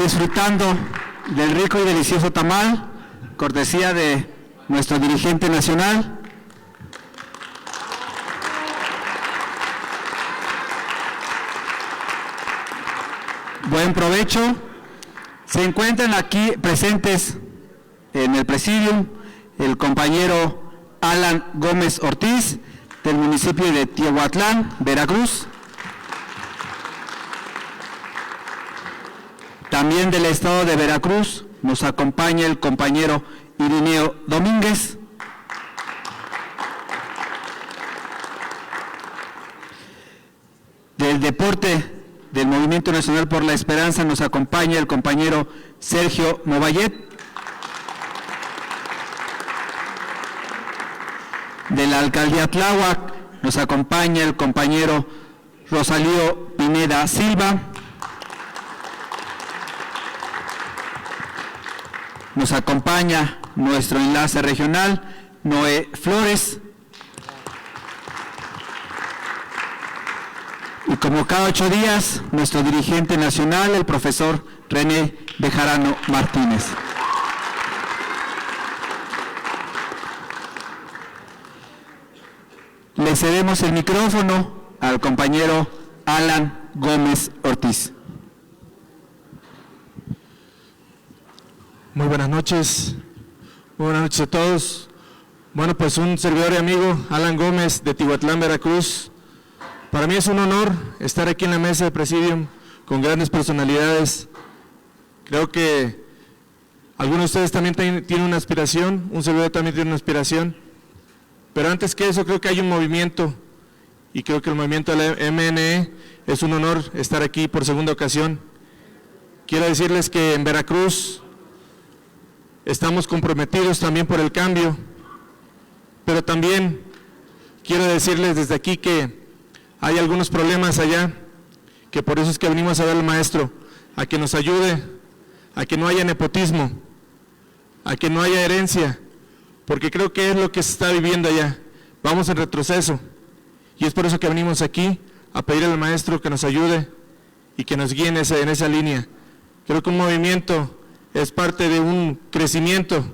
disfrutando del rico y delicioso tamal, cortesía de nuestro dirigente nacional. Buen provecho. Se encuentran aquí presentes en el presidium el compañero Alan Gómez Ortiz, del municipio de Tiahuatlán, Veracruz. También del estado de Veracruz nos acompaña el compañero Irineo Domínguez. Del deporte del Movimiento Nacional por la Esperanza nos acompaña el compañero Sergio Movallet. De la Alcaldía Tláhuac nos acompaña el compañero Rosalío Pineda Silva. Nos acompaña nuestro enlace regional, Noé Flores. Y como cada 8 días, nuestro dirigente nacional, el profesor René Bejarano Martínez. Le cedemos el micrófono al compañero Alan Gómez Ortiz. Muy buenas noches a todos. Bueno, pues un servidor y amigo, Alan Gómez, de Tiahuatlán, Veracruz. Para mí es un honor estar aquí en la mesa de Presidium con grandes personalidades. Creo que algunos de ustedes también tienen una aspiración, un servidor también tiene una aspiración, pero antes que eso creo que hay un movimiento, y creo que el movimiento de la MNE es un honor estar aquí por segunda ocasión. Quiero decirles que en Veracruz estamos comprometidos también por el cambio, pero también quiero decirles desde aquí que hay algunos problemas allá, que por eso es que venimos a ver al maestro, a que nos ayude, a que no haya nepotismo, a que no haya herencia, porque creo que es lo que se está viviendo allá. Vamos en retroceso, y es por eso que venimos aquí a pedir al maestro que nos ayude y que nos guíe en esa línea. Creo que un movimiento es parte de un crecimiento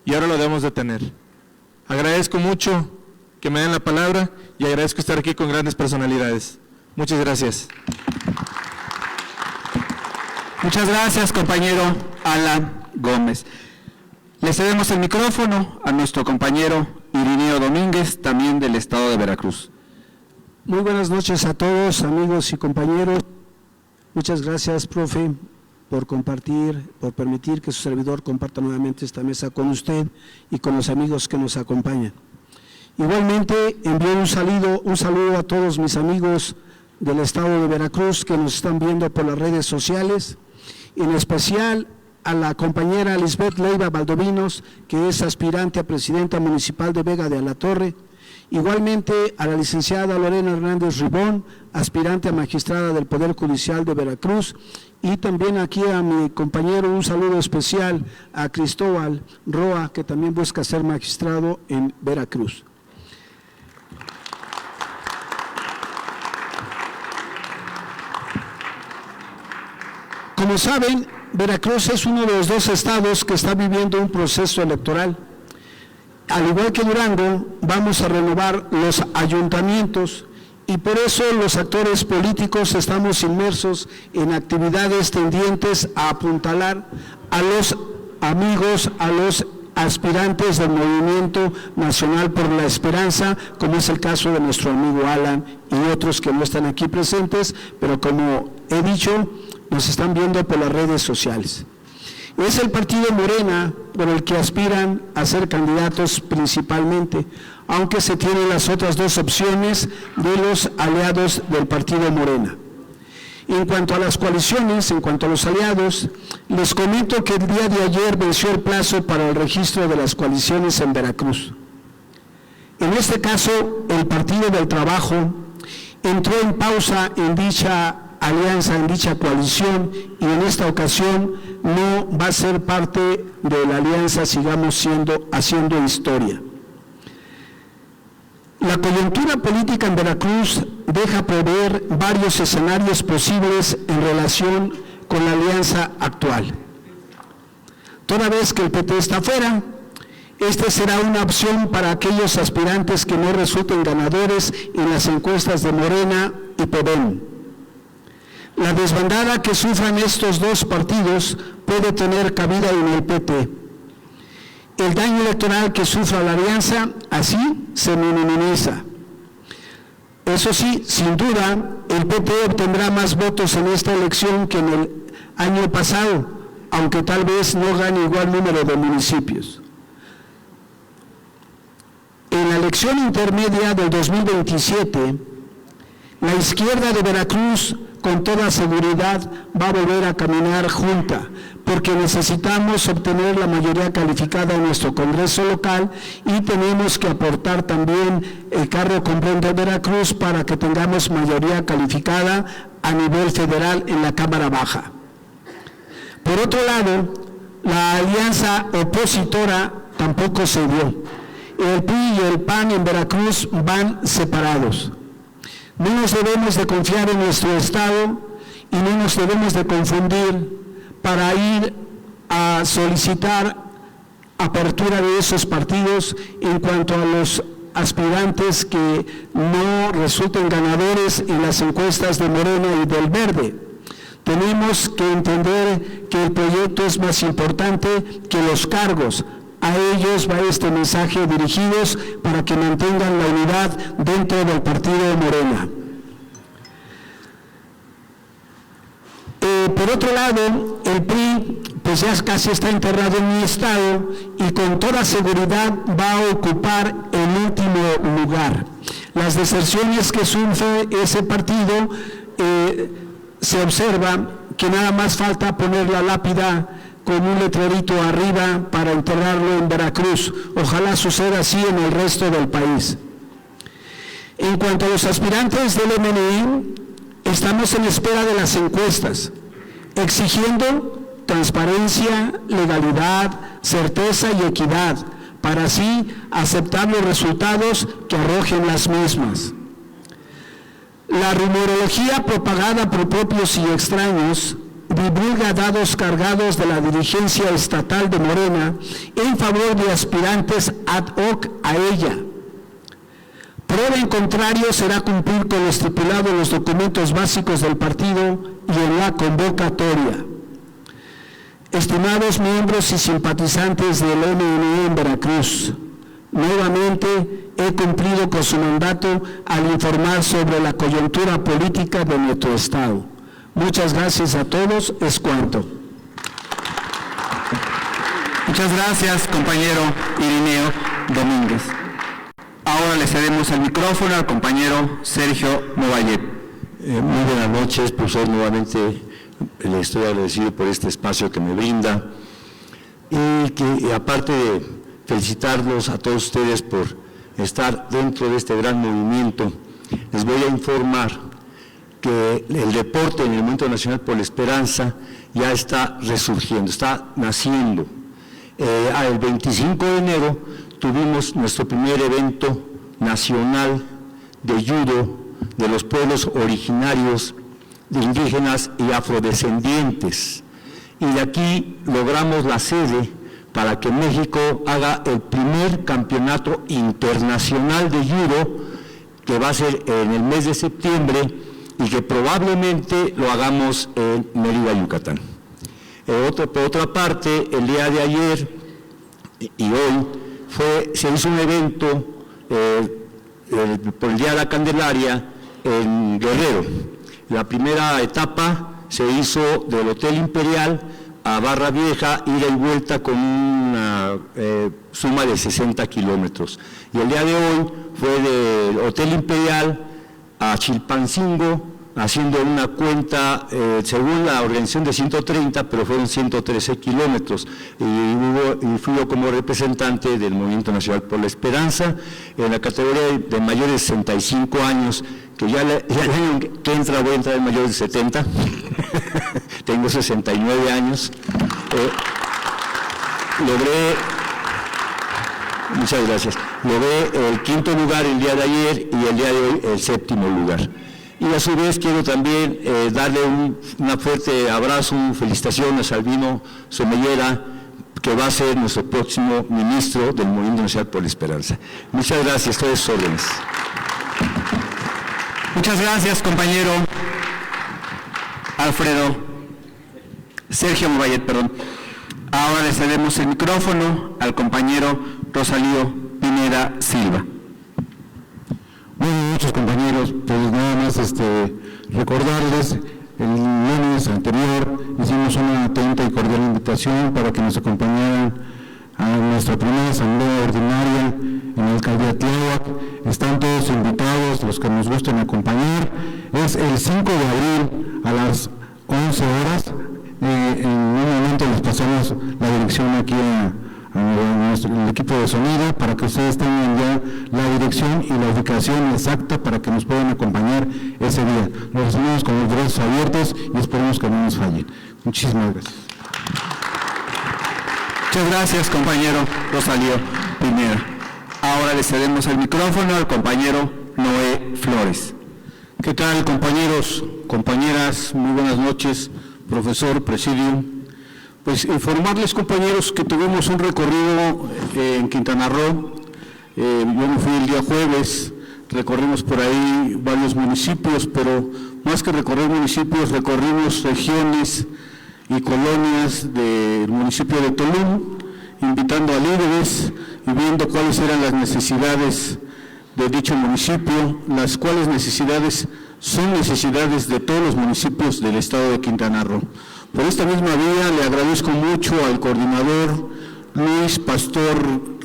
y ahora lo debemos de tener. Agradezco mucho que me den la palabra y agradezco estar aquí con grandes personalidades. Muchas gracias. Muchas gracias, compañero Alan Gómez. Le cedemos el micrófono a nuestro compañero Irineo Domínguez, también del estado de Veracruz. Muy buenas noches a todos, amigos y compañeros. Muchas gracias, profe, por compartir, por permitir que su servidor comparta nuevamente esta mesa con usted y con los amigos que nos acompañan. Igualmente envío un saludo a todos mis amigos del estado de Veracruz que nos están viendo por las redes sociales, en especial a la compañera Lisbeth Leiva Valdovinos, que es aspirante a presidenta municipal de Vega de Alatorre, igualmente a la licenciada Lorena Hernández Ribón, aspirante a magistrada del Poder Judicial de Veracruz, y también aquí a mi compañero un saludo especial a Cristóbal Roa, que también busca ser magistrado en Veracruz. Como saben, Veracruz es uno de los 2 estados que está viviendo un proceso electoral. Al igual que Durango, vamos a renovar los ayuntamientos y por eso los actores políticos estamos inmersos en actividades tendientes a apuntalar a los amigos, a los aspirantes del Movimiento Nacional por la Esperanza, como es el caso de nuestro amigo Alan y otros que no están aquí presentes, pero como he dicho, nos están viendo por las redes sociales. Es el partido Morena por el que aspiran a ser candidatos principalmente, aunque se tienen las otras 2 opciones de los aliados del partido Morena. En cuanto a las coaliciones, en cuanto a los aliados, les comento que el día de ayer venció el plazo para el registro de las coaliciones en Veracruz. En este caso, el Partido del Trabajo entró en pausa en dicha alianza, en dicha coalición, y en esta ocasión no va a ser parte de la alianza Sigamos haciendo historia. La coyuntura política en Veracruz deja prever varios escenarios posibles en relación con la alianza actual. Toda vez que el PT está fuera, este será una opción para aquellos aspirantes que no resulten ganadores en las encuestas de Morena y PEDEM. La desbandada que sufran estos dos partidos puede tener cabida en el PT. El daño electoral que sufra la alianza así se minimiza. Eso sí, sin duda, el PT obtendrá más votos en esta elección que en el año pasado, aunque tal vez no gane igual número de municipios. En la elección intermedia del 2027, la izquierda de Veracruz con toda seguridad va a volver a caminar junta, porque necesitamos obtener la mayoría calificada en nuestro Congreso local y tenemos que aportar también el carro comprende de Veracruz para que tengamos mayoría calificada a nivel federal en la Cámara Baja. Por otro lado, la alianza opositora tampoco se dio. El PRI y el PAN en Veracruz van separados. No nos debemos de confiar en nuestro Estado y no nos debemos de confundir para ir a solicitar apertura de esos partidos en cuanto a los aspirantes que no resulten ganadores en las encuestas de Morena y del Verde. Tenemos que entender que el proyecto es más importante que los cargos. A ellos va este mensaje dirigidos para que mantengan la unidad dentro del partido Morena. Por otro lado, el PRI pues ya casi está enterrado en mi estado y con toda seguridad va a ocupar el último lugar. Las deserciones que sufre ese partido, se observa que nada más falta poner la lápida con un letrerito arriba para enterrarlo en Veracruz. Ojalá suceda así en el resto del país. En cuanto a los aspirantes del MNE, estamos en espera de las encuestas, exigiendo transparencia, legalidad, certeza y equidad, para así aceptar los resultados que arrojen las mismas. La rumorología propagada por propios y extraños divulga datos cargados de la dirigencia estatal de Morena en favor de aspirantes ad hoc a ella. Prueba en contrario será cumplir con lo estipulado en los documentos básicos del partido y en la convocatoria. Estimados miembros y simpatizantes del MNE en Veracruz, nuevamente he cumplido con su mandato al informar sobre la coyuntura política de nuestro Estado. Muchas gracias a todos, es cuanto. Muchas gracias, compañero Irineo Domínguez. Ahora le cedemos el micrófono al compañero Sergio Movallet. Muy buenas noches, profesor. Nuevamente le estoy agradecido por este espacio que me brinda y que, aparte de felicitarlos a todos ustedes por estar dentro de este gran movimiento, les voy a informar que el deporte en el Movimiento Nacional por la Esperanza ya está resurgiendo, está naciendo. El 25 de enero tuvimos nuestro primer evento nacional de judo de los pueblos originarios, de indígenas y afrodescendientes. Y de aquí logramos la sede para que México haga el primer campeonato internacional de judo, que va a ser en el mes de septiembre y que probablemente lo hagamos en Mérida, Yucatán. Por otra parte, el día de ayer y hoy se hizo un evento por el Día de la Candelaria en Guerrero. La primera etapa se hizo del Hotel Imperial a Barra Vieja, ida y vuelta con una suma de 60 kilómetros. Y el día de hoy fue del Hotel Imperial a Chilpancingo, haciendo una cuenta, según la organización, de 130, pero fueron 113 kilómetros. Y fui yo como representante del Movimiento Nacional por la Esperanza, en la categoría de mayores de 65 años, que ya el año que entra voy a entrar en mayores de 70, tengo 69 años. Muchas gracias. Logré el quinto lugar el día de ayer y el día de hoy el séptimo lugar. Y a su vez quiero también darle un fuerte abrazo, una felicitación a Salvino Somellera, que va a ser nuestro próximo ministro del Movimiento Nacional por la Esperanza. Muchas gracias, todos sus órdenes. Muchas gracias, compañero Sergio Mobayet, perdón. Ahora le cedemos el micrófono al compañero Rosalío Pineda Silva. Buenas noches, compañeros. Pues nada más recordarles, el lunes anterior hicimos una atenta y cordial invitación para que nos acompañaran a nuestra primera asamblea ordinaria en la alcaldía Tláhuac. Están todos invitados, los que nos gusten acompañar. Es el 5 de abril a las 11 horas. En un momento les pasamos la dirección aquí a el equipo de sonido para que ustedes tengan ya la dirección y la ubicación exacta para que nos puedan acompañar ese día. Los recibimos con los brazos abiertos y esperemos que no nos fallen. Muchísimas gracias. Muchas gracias, compañero Rosalío Pineda. Ahora le cedemos el micrófono al compañero Noé Flores. ¿Qué tal, compañeros, compañeras? Muy buenas noches, profesor, presidium. Pues informarles, compañeros, que tuvimos un recorrido en Quintana Roo. Yo me fui el día jueves, recorrimos por ahí varios municipios, pero más que recorrer municipios, recorrimos regiones y colonias del municipio de Tulum, invitando a líderes y viendo cuáles eran las necesidades de dicho municipio, las cuales necesidades son necesidades de todos los municipios del estado de Quintana Roo. Por esta misma vía le agradezco mucho al coordinador Luis Pastor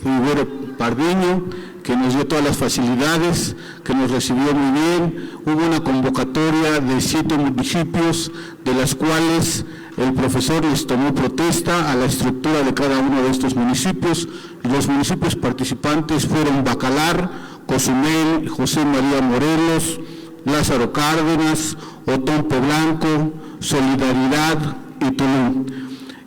Rivero Pardiño, que nos dio todas las facilidades, que nos recibió muy bien. Hubo una convocatoria de 7 municipios, de las cuales el profesor les tomó protesta a la estructura de cada uno de estos municipios. Los municipios participantes fueron Bacalar, Cozumel, José María Morelos, Lázaro Cárdenas, Otompe Blanco, Solidaridad y Tulum.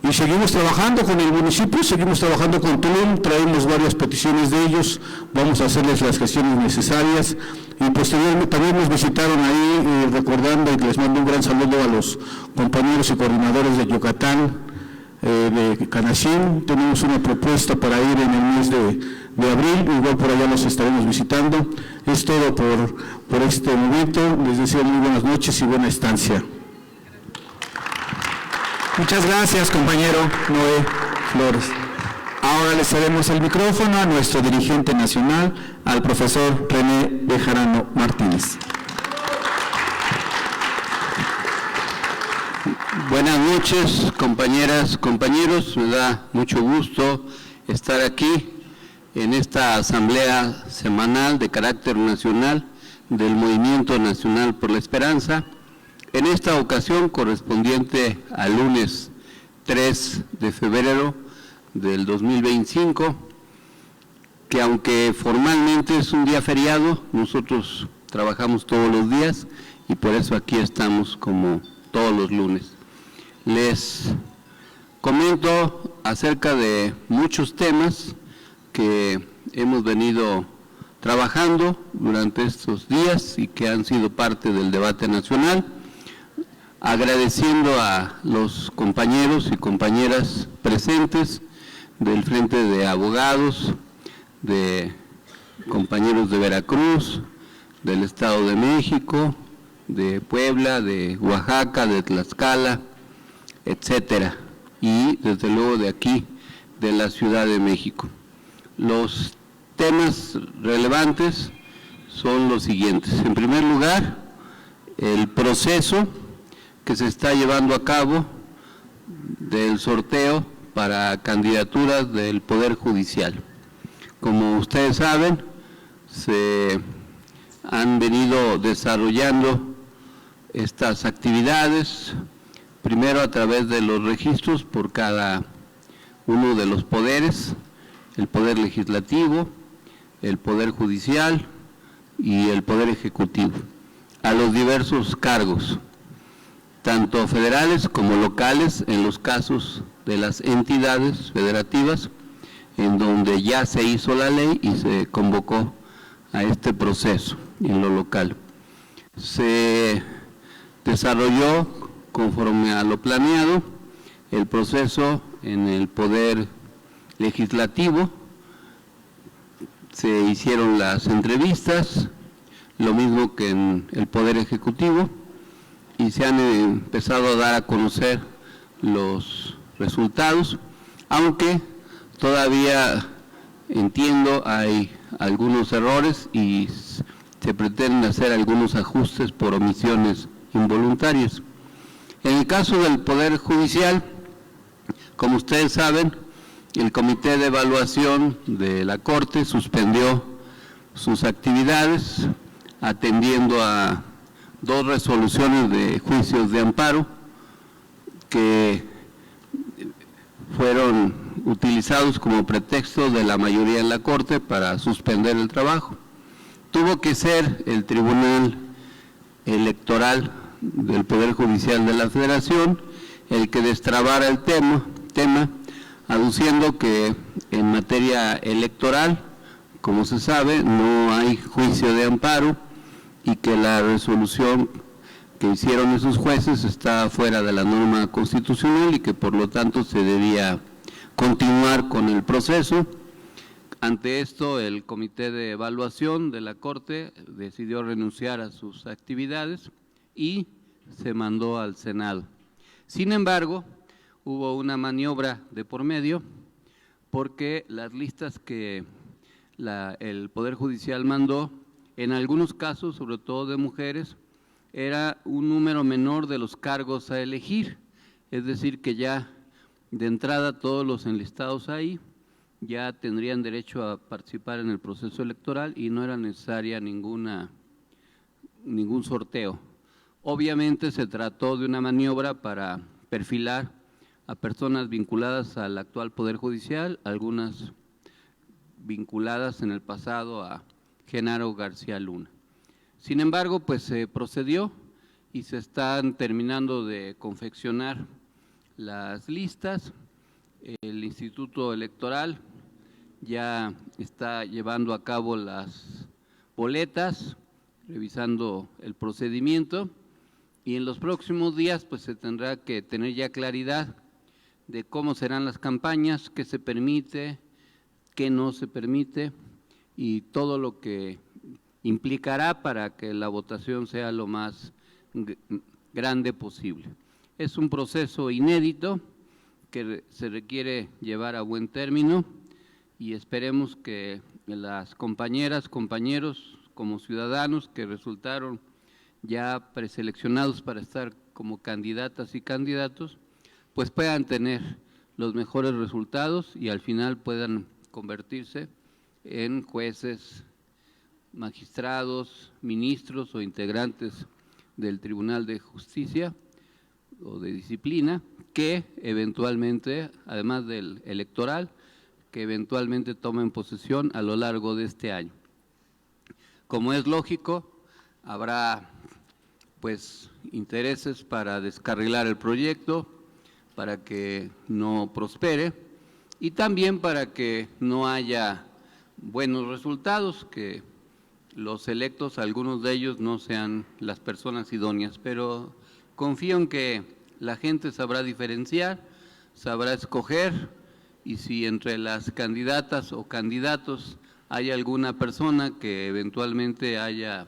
Y seguimos trabajando con el municipio, seguimos trabajando con Tulum, traemos varias peticiones de ellos, vamos a hacerles las gestiones necesarias y posteriormente también nos visitaron ahí, recordando, y les mando un gran saludo a los compañeros y coordinadores de Yucatán, de Canacín. Tenemos una propuesta para ir en el mes de abril, igual por allá los estaremos visitando. Es todo por este momento, les deseo muy buenas noches y buena estancia. Muchas gracias, compañero Noé Flores. Ahora le cedemos el micrófono a nuestro dirigente nacional, al profesor René Bejarano Martínez. Buenas noches, compañeras, compañeros. Me da mucho gusto estar aquí en esta asamblea semanal de carácter nacional del Movimiento Nacional por la Esperanza, en esta ocasión correspondiente al lunes 3 de febrero del 2025, que aunque formalmente es un día feriado, nosotros trabajamos todos los días y por eso aquí estamos como todos los lunes. Les comento acerca de muchos temas que hemos venido trabajando durante estos días y que han sido parte del debate nacional, agradeciendo a los compañeros y compañeras presentes del Frente de Abogados, de compañeros de Veracruz, del Estado de México, de Puebla, de Oaxaca, de Tlaxcala, etcétera, y desde luego de aquí, de la Ciudad de México. Los temas relevantes son los siguientes. En primer lugar, el proceso que se está llevando a cabo del sorteo para candidaturas del Poder Judicial. Como ustedes saben, se han venido desarrollando estas actividades, primero a través de los registros por cada uno de los poderes, el Poder Legislativo, el Poder Judicial y el Poder Ejecutivo, a los diversos cargos, tanto federales como locales, en los casos de las entidades federativas, en donde ya se hizo la ley y se convocó a este proceso en lo local. se desarrolló conforme a lo planeado el proceso en el Poder Legislativo, se hicieron las entrevistas, lo mismo que en el Poder Ejecutivo, y se han empezado a dar a conocer los resultados, aunque todavía entiendo hay algunos errores y se pretenden hacer algunos ajustes por omisiones involuntarias. En el caso del Poder Judicial, como ustedes saben, el Comité de Evaluación de la Corte suspendió sus actividades atendiendo a 2 resoluciones de juicios de amparo que fueron utilizados como pretexto de la mayoría en la Corte para suspender el trabajo. Tuvo que ser el Tribunal Electoral del Poder Judicial de la Federación el que destrabara el tema, aduciendo que en materia electoral, como se sabe, no hay juicio de amparo y que la resolución que hicieron esos jueces está fuera de la norma constitucional y que por lo tanto se debía continuar con el proceso. Ante esto, el Comité de Evaluación de la Corte decidió renunciar a sus actividades y se mandó al Senado. Sin embargo, hubo una maniobra de por medio porque las listas que el Poder Judicial mandó, en algunos casos, sobre todo de mujeres, era un número menor de los cargos a elegir, es decir, que ya de entrada todos los enlistados ahí ya tendrían derecho a participar en el proceso electoral y no era necesaria ningún sorteo. Obviamente se trató de una maniobra para perfilar a personas vinculadas al actual Poder Judicial, algunas vinculadas en el pasado a Genaro García Luna. Sin embargo, pues se procedió y se están terminando de confeccionar las listas. El Instituto Electoral ya está llevando a cabo las boletas, revisando el procedimiento, y en los próximos días pues se tendrá que tener ya claridad de cómo serán las campañas, qué se permite, qué no se permite y todo lo que implicará para que la votación sea lo más grande posible. Es un proceso inédito que se requiere llevar a buen término y esperemos que las compañeras, compañeros, como ciudadanos que resultaron ya preseleccionados para estar como candidatas y candidatos, pues puedan tener los mejores resultados y al final puedan convertirse en jueces, magistrados, ministros o integrantes del Tribunal de Justicia o de Disciplina, que eventualmente, además del electoral, que eventualmente tomen posesión a lo largo de este año. Como es lógico, habrá pues intereses para descarrilar el proyecto, para que no prospere y también para que no haya buenos resultados, que los electos, algunos de ellos no sean las personas idóneas, pero confío en que la gente sabrá diferenciar, sabrá escoger, y si entre las candidatas o candidatos hay alguna persona que eventualmente haya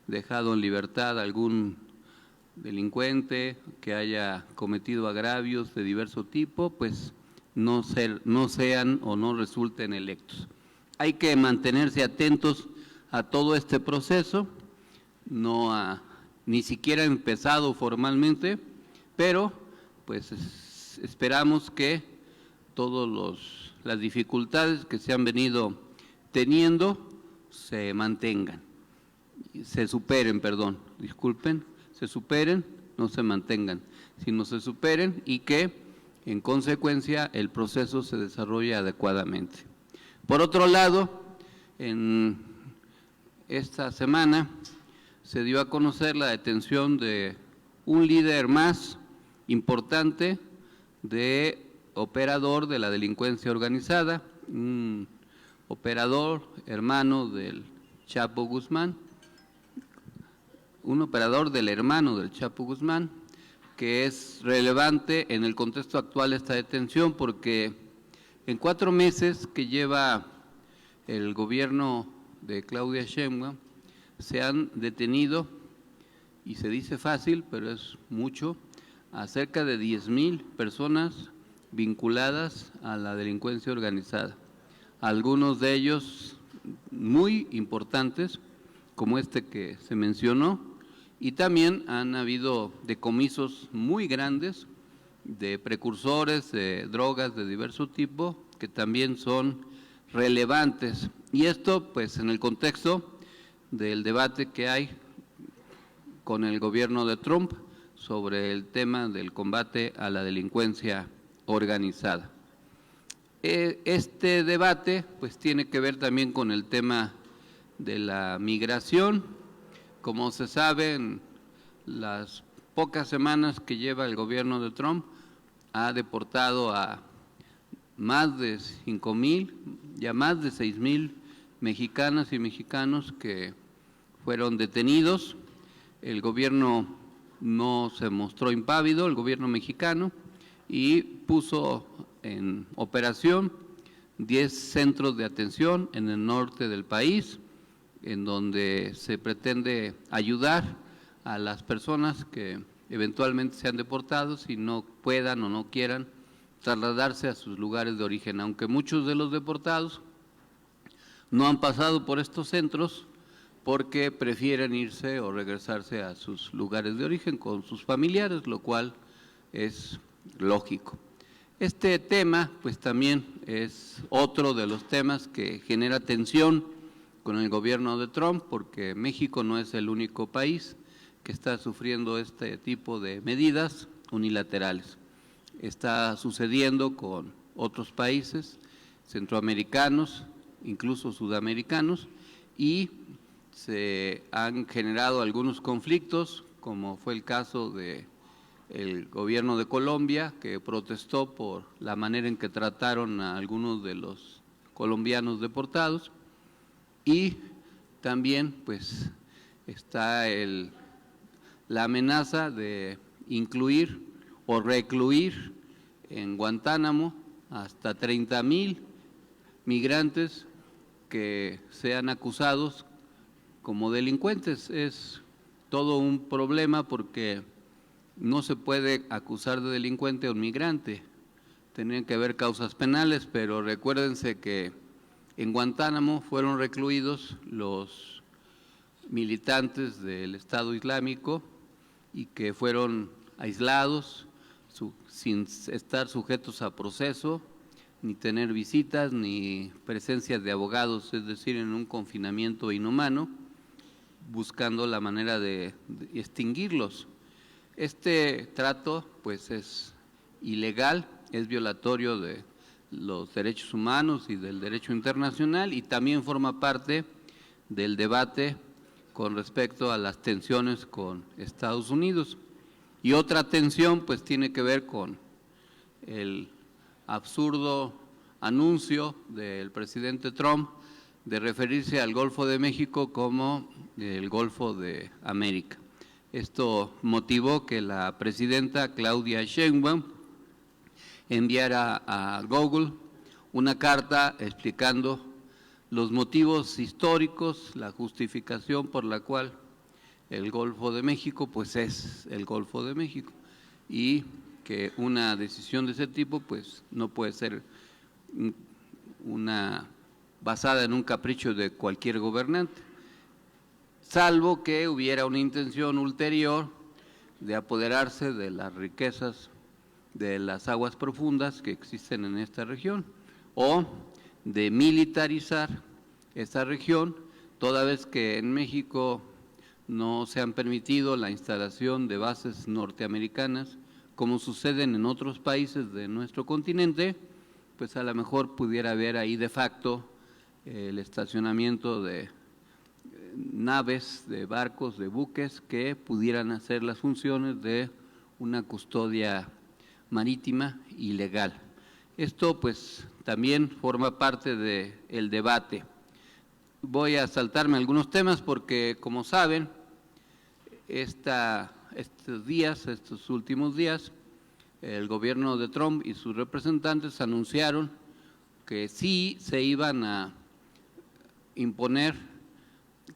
dejado en libertad a algún delincuente, que haya cometido agravios de diverso tipo, pues no sean o no resulten electos. Hay que mantenerse atentos a todo este proceso, ni siquiera ha empezado formalmente, pero pues esperamos que todas las dificultades que se han venido teniendo se mantengan, se superen, no se mantengan, sino se superen y que en consecuencia el proceso se desarrolle adecuadamente. Por otro lado, en esta semana se dio a conocer la detención de un líder más importante de operador de la delincuencia organizada, un operador hermano del Chapo Guzmán, un operador del hermano del Chapo Guzmán, que es relevante en el contexto actual esta detención porque en 4 meses que lleva el gobierno de Claudia Sheinbaum se han detenido, y se dice fácil, pero es mucho, a cerca de 10,000 personas vinculadas a la delincuencia organizada. Algunos de ellos muy importantes, como este que se mencionó, y también han habido decomisos muy grandes de precursores, de drogas de diverso tipo, que también son relevantes. Y esto, pues, en el contexto del debate que hay con el gobierno de Trump sobre el tema del combate a la delincuencia organizada. Este debate, pues, tiene que ver también con el tema de la migración. Como se sabe, en las pocas semanas que lleva el gobierno de Trump, ha deportado a más de 5,000, ya más de 6,000 mexicanas y mexicanos que fueron detenidos. El gobierno no se mostró impávido, el gobierno mexicano, y puso en operación 10 centros de atención en el norte del país, en donde se pretende ayudar a las personas que eventualmente sean deportados y no puedan o no quieran trasladarse a sus lugares de origen. Aunque muchos de los deportados no han pasado por estos centros porque prefieren irse o regresarse a sus lugares de origen con sus familiares, lo cual es lógico. Este tema, pues, también es otro de los temas que genera tensión con el gobierno de Trump, porque México no es el único país que está sufriendo este tipo de medidas unilaterales. Está sucediendo con otros países centroamericanos, incluso sudamericanos, y se han generado algunos conflictos, como fue el caso del gobierno de Colombia, que protestó por la manera en que trataron a algunos de los colombianos deportados, y también, pues, está la amenaza de incluir o recluir en Guantánamo hasta 30,000 migrantes que sean acusados como delincuentes. Es todo un problema porque no se puede acusar de delincuente a un migrante, tendrían que haber causas penales, pero recuérdense que en Guantánamo fueron recluidos los militantes del Estado Islámico y que fueron aislados sin estar sujetos a proceso, ni tener visitas, ni presencia de abogados, es decir, en un confinamiento inhumano, buscando la manera de extinguirlos. Este trato, pues, es ilegal, es violatorio de los derechos humanos y del derecho internacional, y también forma parte del debate con respecto a las tensiones con Estados Unidos. Y otra tensión, pues, tiene que ver con el absurdo anuncio del presidente Trump de referirse al Golfo de México como el Golfo de América. Esto motivó que la presidenta Claudia Sheinbaum enviara a Google una carta explicando los motivos históricos, la justificación por la cual el Golfo de México, pues, es el Golfo de México, y que una decisión de ese tipo, pues, no puede ser basada en un capricho de cualquier gobernante, salvo que hubiera una intención ulterior de apoderarse de las riquezas de las aguas profundas que existen en esta región, o de militarizar esta región, toda vez que en México no se han permitido la instalación de bases norteamericanas, como suceden en otros países de nuestro continente, pues a lo mejor pudiera haber ahí de facto el estacionamiento de naves, de barcos, de buques que pudieran hacer las funciones de una custodia marítima ilegal. Esto, pues, también forma parte del debate. Voy a saltarme algunos temas porque, como saben, estos últimos días, el gobierno de Trump y sus representantes anunciaron que sí se iban a imponer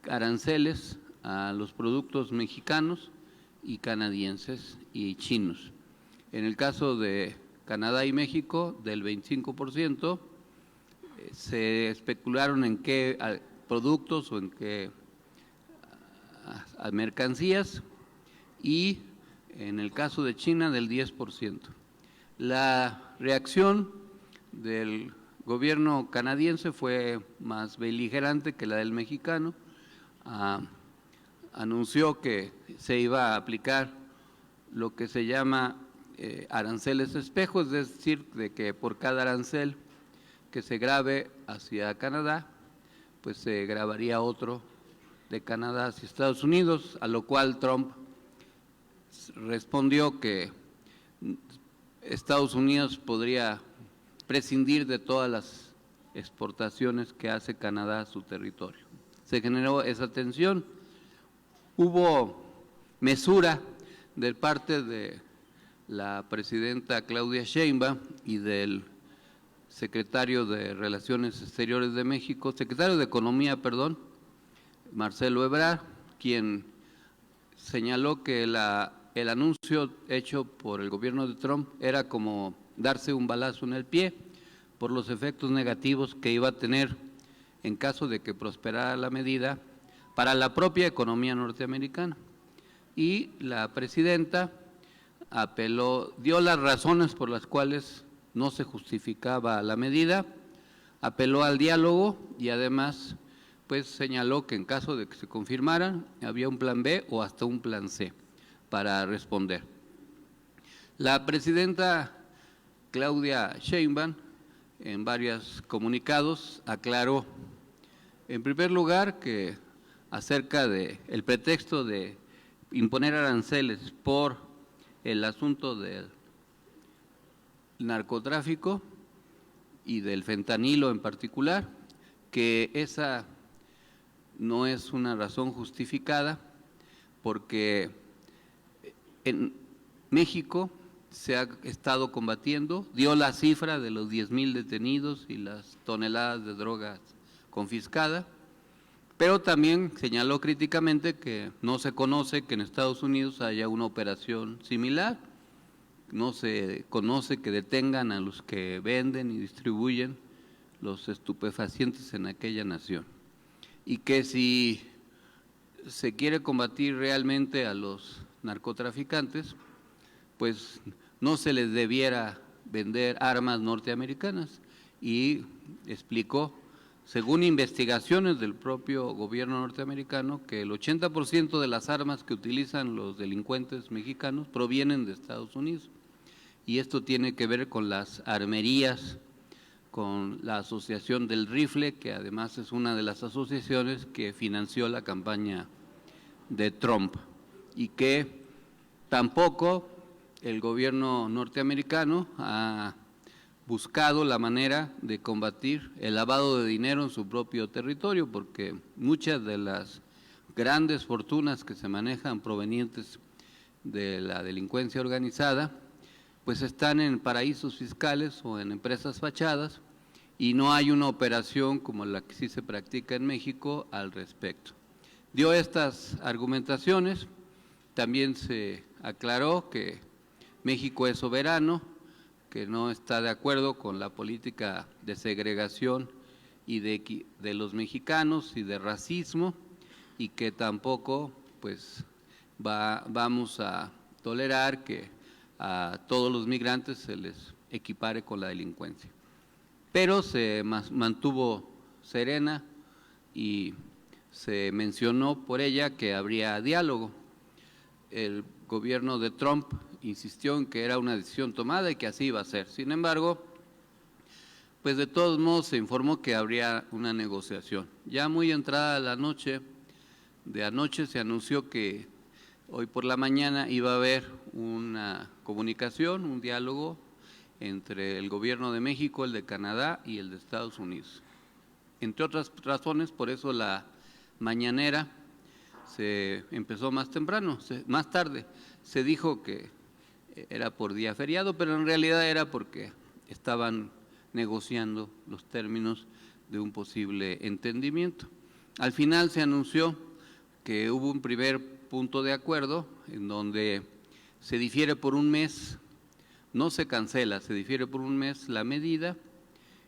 aranceles a los productos mexicanos y canadienses y chinos. En el caso de Canadá y México, del 25%, se especularon en qué productos o en qué mercancías, y en el caso de China del 10%. La reacción del gobierno canadiense fue más beligerante que la del mexicano. Anunció que se iba a aplicar lo que se llama aranceles espejo, es decir, de que por cada arancel que se grave hacia Canadá, pues se grabaría otro de Canadá hacia Estados Unidos, a lo cual Trump respondió que Estados Unidos podría prescindir de todas las exportaciones que hace Canadá a su territorio. Se generó esa tensión, hubo mesura de parte de la presidenta Claudia Sheinbaum y del secretario de Relaciones Exteriores de México, secretario de Economía, perdón, Marcelo Ebrard, quien señaló que el anuncio hecho por el gobierno de Trump era como darse un balazo en el pie por los efectos negativos que iba a tener en caso de que prosperara la medida para la propia economía norteamericana. Y la presidenta dio las razones por las cuales no se justificaba la medida, apeló al diálogo y además pues señaló que en caso de que se confirmaran había un plan B o hasta un plan C para responder. La presidenta Claudia Sheinbaum en varios comunicados aclaró, en primer lugar, que acerca del pretexto de imponer aranceles por el asunto del narcotráfico y del fentanilo en particular, que esa no es una razón justificada porque en México se ha estado combatiendo, dio la cifra de los 10,000 detenidos y las toneladas de drogas confiscadas, pero también señaló críticamente que no se conoce que en Estados Unidos haya una operación similar, no se conoce que detengan a los que venden y distribuyen los estupefacientes en aquella nación, y que si se quiere combatir realmente a los narcotraficantes, pues no se les debiera vender armas norteamericanas, y explicó, según investigaciones del propio gobierno norteamericano, que el 80% de las armas que utilizan los delincuentes mexicanos provienen de Estados Unidos, y esto tiene que ver con las armerías, con la Asociación del Rifle, que además es una de las asociaciones que financió la campaña de Trump, y que tampoco el gobierno norteamericano ha buscado la manera de combatir el lavado de dinero en su propio territorio, porque muchas de las grandes fortunas que se manejan provenientes de la delincuencia organizada, pues están en paraísos fiscales o en empresas fachadas, y no hay una operación como la que sí se practica en México al respecto. Dio estas argumentaciones, también se aclaró que México es soberano, que no está de acuerdo con la política de segregación y de los mexicanos y de racismo, y que tampoco pues vamos a tolerar que a todos los migrantes se les equipare con la delincuencia. Pero se mantuvo serena y se mencionó por ella que habría diálogo. El gobierno de Trump insistió en que era una decisión tomada y que así iba a ser. Sin embargo, pues de todos modos se informó que habría una negociación. Ya muy entrada la noche de anoche se anunció que hoy por la mañana iba a haber una comunicación, un diálogo entre el gobierno de México, el de Canadá y el de Estados Unidos. Entre otras razones, por eso la mañanera se empezó más temprano, más tarde. Se dijo que era por día feriado, pero en realidad era porque estaban negociando los términos de un posible entendimiento. Al final se anunció que hubo un primer punto de acuerdo en donde se difiere por un mes, no se cancela, se difiere por un mes la medida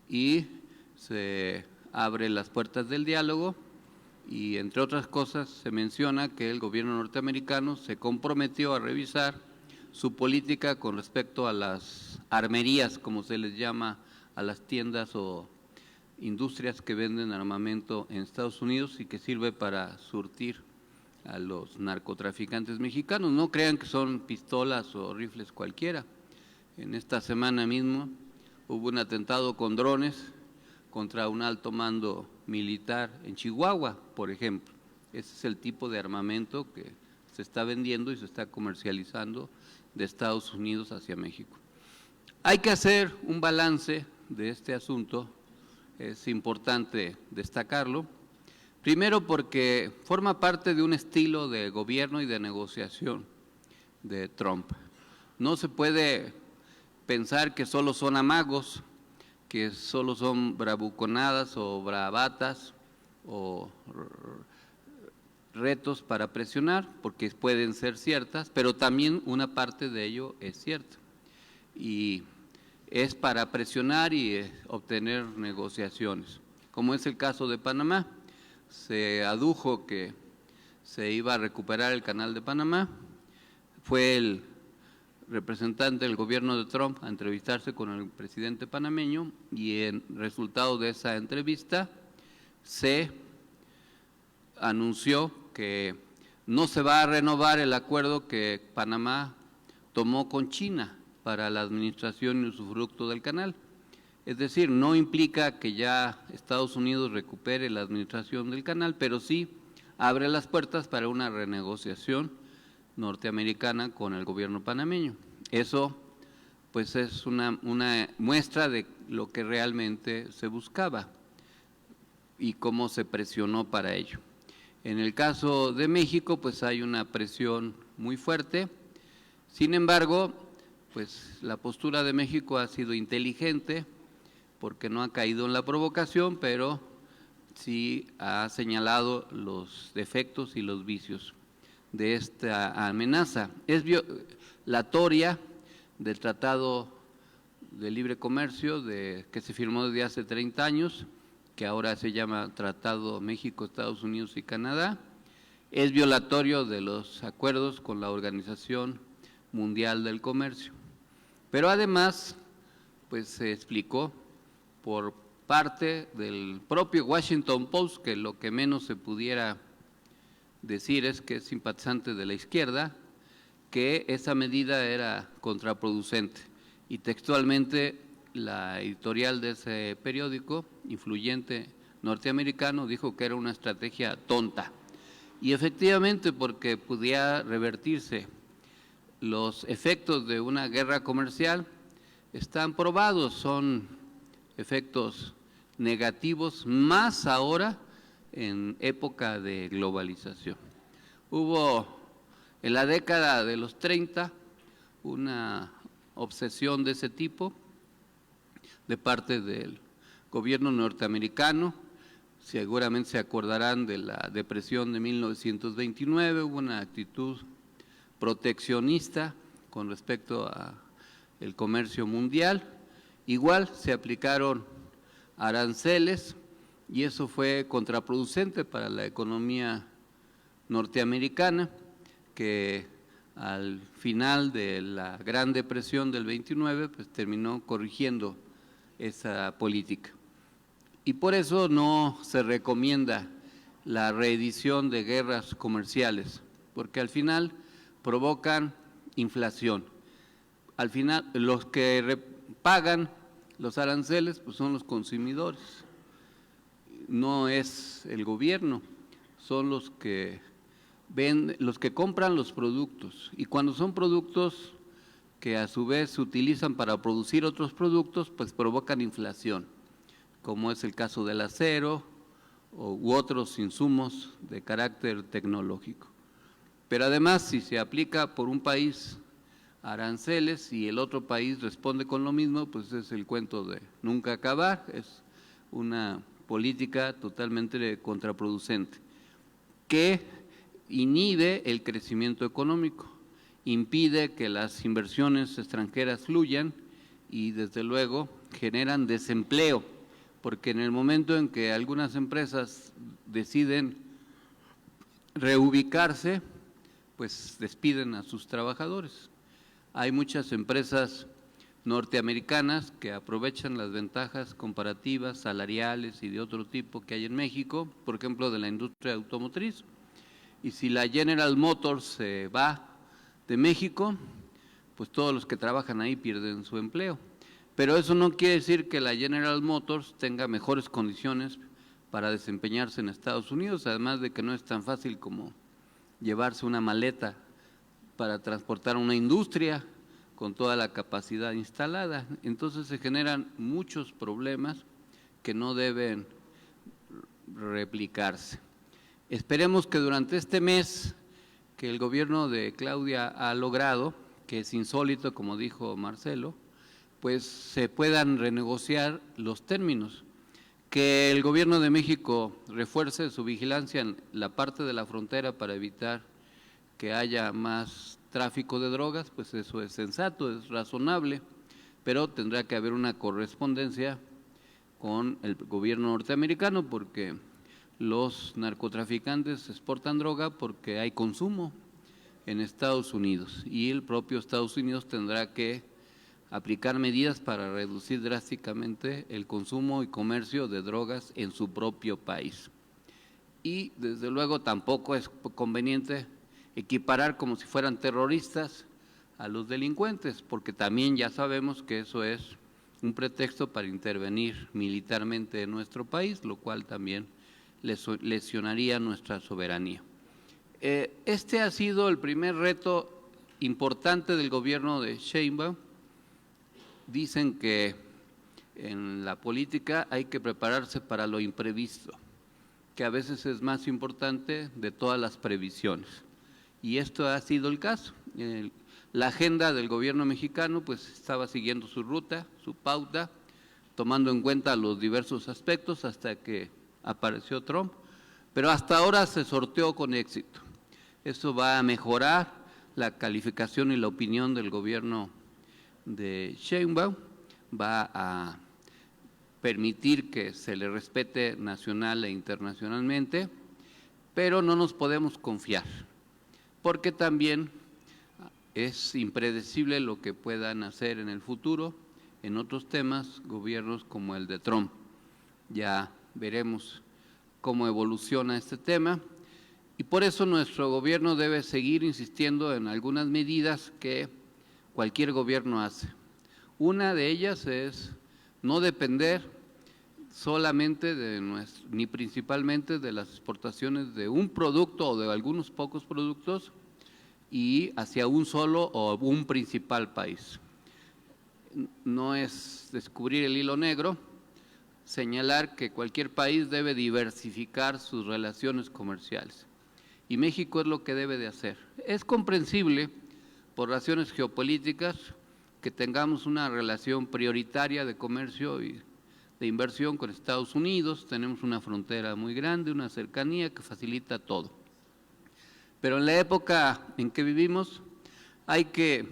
y se abre las puertas del diálogo y, entre otras cosas, se menciona que el gobierno norteamericano se comprometió a revisar su política con respecto a las armerías, como se les llama a las tiendas o industrias que venden armamento en Estados Unidos y que sirve para surtir a los narcotraficantes mexicanos. No crean que son pistolas o rifles cualquiera. En esta semana mismo hubo un atentado con drones contra un alto mando militar en Chihuahua, por ejemplo. Ese es el tipo de armamento que se está vendiendo y se está comercializando de Estados Unidos hacia México. Hay que hacer un balance de este asunto, es importante destacarlo. Primero porque forma parte de un estilo de gobierno y de negociación de Trump. No se puede pensar que solo son amagos, que solo son bravuconadas o bravatas o retos para presionar, porque pueden ser ciertas, pero también una parte de ello es cierta. Y es para presionar y obtener negociaciones, como es el caso de Panamá. Se adujo que se iba a recuperar el canal de Panamá, fue el representante del gobierno de Trump a entrevistarse con el presidente panameño y en resultado de esa entrevista se anunció que no se va a renovar el acuerdo que Panamá tomó con China para la administración y usufructo del canal. Es decir, no implica que ya Estados Unidos recupere la administración del canal, pero sí abre las puertas para una renegociación norteamericana con el gobierno panameño. Eso pues es una muestra de lo que realmente se buscaba y cómo se presionó para ello. En el caso de México pues hay una presión muy fuerte, sin embargo pues la postura de México ha sido inteligente porque no ha caído en la provocación, pero sí ha señalado los defectos y los vicios de esta amenaza. Es violatoria del Tratado de Libre Comercio que se firmó desde hace 30 años, que ahora se llama Tratado México, Estados Unidos y Canadá. Es violatorio de los acuerdos con la Organización Mundial del Comercio. Pero además, pues se explicó por parte del propio Washington Post, que lo que menos se pudiera decir es que es simpatizante de la izquierda, que esa medida era contraproducente. Y textualmente la editorial de ese periódico, influyente norteamericano, dijo que era una estrategia tonta. Y efectivamente, porque podía revertirse los efectos de una guerra comercial, están probados, son efectos negativos, más ahora en época de globalización. Hubo en la década de los 30 una obsesión de ese tipo de parte del gobierno norteamericano. Seguramente se acordarán de la depresión de 1929, hubo una actitud proteccionista con respecto al comercio mundial. Igual se aplicaron aranceles y eso fue contraproducente para la economía norteamericana, que al final de la Gran Depresión del 29 pues terminó corrigiendo esa política. Y por eso no se recomienda la reedición de guerras comerciales, porque al final provocan inflación. Al final los que pagan los aranceles pues son los consumidores, no es el gobierno, son los que los que compran los productos, y cuando son productos que a su vez se utilizan para producir otros productos, pues provocan inflación, como es el caso del acero u otros insumos de carácter tecnológico. Pero además, si se aplica por un país aranceles y el otro país responde con lo mismo, pues es el cuento de nunca acabar, es una política totalmente contraproducente que inhibe el crecimiento económico, impide que las inversiones extranjeras fluyan y desde luego generan desempleo, porque en el momento en que algunas empresas deciden reubicarse, pues despiden a sus trabajadores. Hay muchas empresas norteamericanas que aprovechan las ventajas comparativas, salariales y de otro tipo que hay en México, por ejemplo, de la industria automotriz. Y si la General Motors se va de México, pues todos los que trabajan ahí pierden su empleo. Pero eso no quiere decir que la General Motors tenga mejores condiciones para desempeñarse en Estados Unidos, además de que no es tan fácil como llevarse una maleta para transportar una industria con toda la capacidad instalada. Entonces se generan muchos problemas que no deben replicarse. Esperemos que durante este mes que el gobierno de Claudia ha logrado, que es insólito, como dijo Marcelo, pues se puedan renegociar los términos, que el gobierno de México refuerce su vigilancia en la parte de la frontera para evitar que haya más tráfico de drogas, pues eso es sensato, es razonable, pero tendrá que haber una correspondencia con el gobierno norteamericano porque los narcotraficantes exportan droga porque hay consumo en Estados Unidos y el propio Estados Unidos tendrá que aplicar medidas para reducir drásticamente el consumo y comercio de drogas en su propio país. Y desde luego tampoco es conveniente equiparar como si fueran terroristas a los delincuentes, porque también ya sabemos que eso es un pretexto para intervenir militarmente en nuestro país, lo cual también lesionaría nuestra soberanía. Este ha sido el primer reto importante del gobierno de Sheinbaum. Dicen que en la política hay que prepararse para lo imprevisto, que a veces es más importante de todas las previsiones. Y esto ha sido el caso. La agenda del gobierno mexicano pues estaba siguiendo su ruta, su pauta, tomando en cuenta los diversos aspectos hasta que apareció Trump, pero hasta ahora se sorteó con éxito. Eso va a mejorar la calificación y la opinión del gobierno de Sheinbaum, va a permitir que se le respete nacional e internacionalmente, pero no nos podemos confiar, porque también es impredecible lo que puedan hacer en el futuro en otros temas, gobiernos como el de Trump. Ya veremos cómo evoluciona este tema y por eso nuestro gobierno debe seguir insistiendo en algunas medidas que cualquier gobierno hace. Una de ellas es no depender solamente ni principalmente de las exportaciones de un producto o de algunos pocos productos y hacia un solo o un principal país. No es descubrir el hilo negro, señalar que cualquier país debe diversificar sus relaciones comerciales y México es lo que debe de hacer. Es comprensible por razones geopolíticas que tengamos una relación prioritaria de comercio y de inversión con Estados Unidos, tenemos una frontera muy grande, una cercanía que facilita todo. Pero en la época en que vivimos hay que